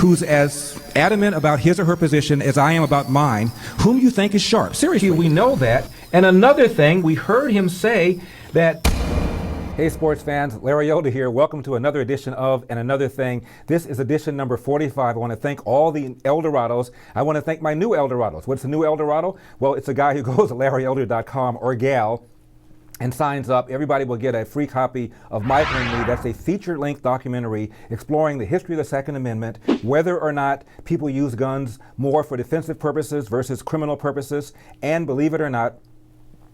who's as adamant about his or her position as I am about mine, whom you think is sharp. Seriously, we know that. And another thing, we heard him say that... Hey sports fans, Larry Yoder here. Welcome to another edition of And Another Thing. This is edition number 45. I want to thank all the Eldorados. I want to thank my new Eldorados. What's the new Eldorado? Well, it's a guy who goes to LarryElder.com or gal and signs up. Everybody will get a free copy of Michael and Me. That's a feature-length documentary exploring the history of the Second Amendment, whether or not people use guns more for defensive purposes versus criminal purposes, and believe it or not,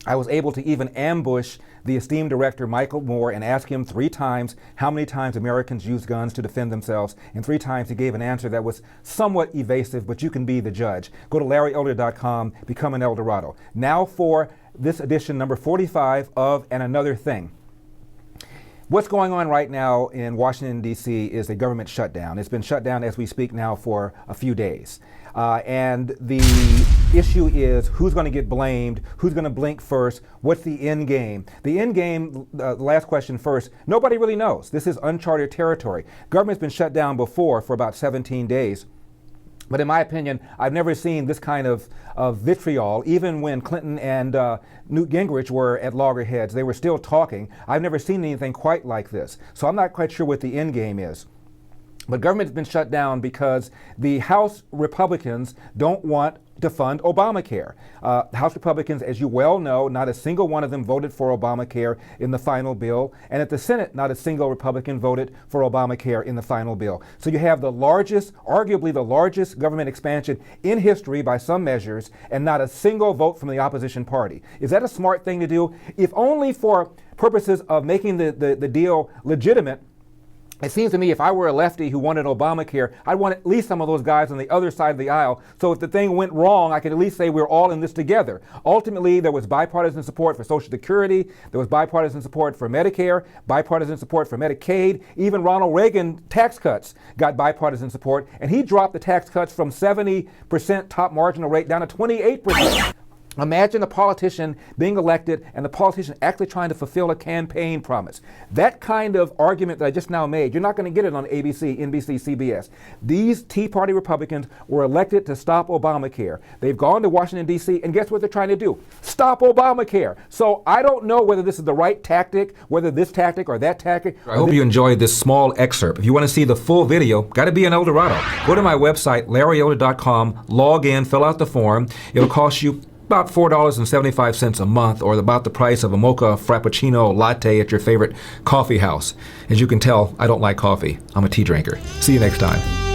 I was able to even ambush the esteemed director, Michael Moore, and ask him 3 times how many times Americans use guns to defend themselves. And 3 times he gave an answer that was somewhat evasive, but you can be the judge. Go to LarryElder.com, become an Eldorado. Now for this edition, number 45 of And Another Thing. What's going on right now in Washington, D.C. is a government shutdown. It's been shut down as we speak now for a few days. And the issue is who's going to get blamed, who's going to blink first, what's the end game? The end game, last question first, nobody really knows. This is uncharted territory. Government's been shut down before for about 17 days. But in my opinion, I've never seen this kind of vitriol. Even when Clinton and Newt Gingrich were at loggerheads, they were still talking. I've never seen anything quite like this. So I'm not quite sure what the end game is. But government's been shut down because the House Republicans don't want to fund Obamacare. House Republicans, as you well know, not a single one of them voted for Obamacare in the final bill. And at the Senate, not a single Republican voted for Obamacare in the final bill. So you have the largest, arguably the largest government expansion in history by some measures, and not a single vote from the opposition party. Is that a smart thing to do? If only for purposes of making the deal legitimate. It seems to me if I were a lefty who wanted Obamacare, I'd want at least some of those guys on the other side of the aisle. So if the thing went wrong, I could at least say we're all in this together. Ultimately, there was bipartisan support for Social Security. There was bipartisan support for Medicare, bipartisan support for Medicaid. Even Ronald Reagan tax cuts got bipartisan support. And he dropped the tax cuts from 70% top marginal rate down to 28%. Imagine a politician being elected and the politician actually trying to fulfill a campaign promise. That kind of argument that I just now made, you're not going to get it on ABC, NBC, CBS. These Tea Party Republicans were elected to stop Obamacare. They've gone to Washington, D.C., and guess what they're trying to do? Stop Obamacare. So I don't know whether this is the right tactic, whether this tactic or that tactic. I hope you enjoyed this small excerpt. If you want to see the full video, got to be an Eldorado. Go to my website, LarryElder.com, log in, fill out the form. It'll cost you about $4.75 a month, or about the price of a mocha frappuccino latte at your favorite coffee house. As you can tell, I don't like coffee. I'm a tea drinker. See you next time.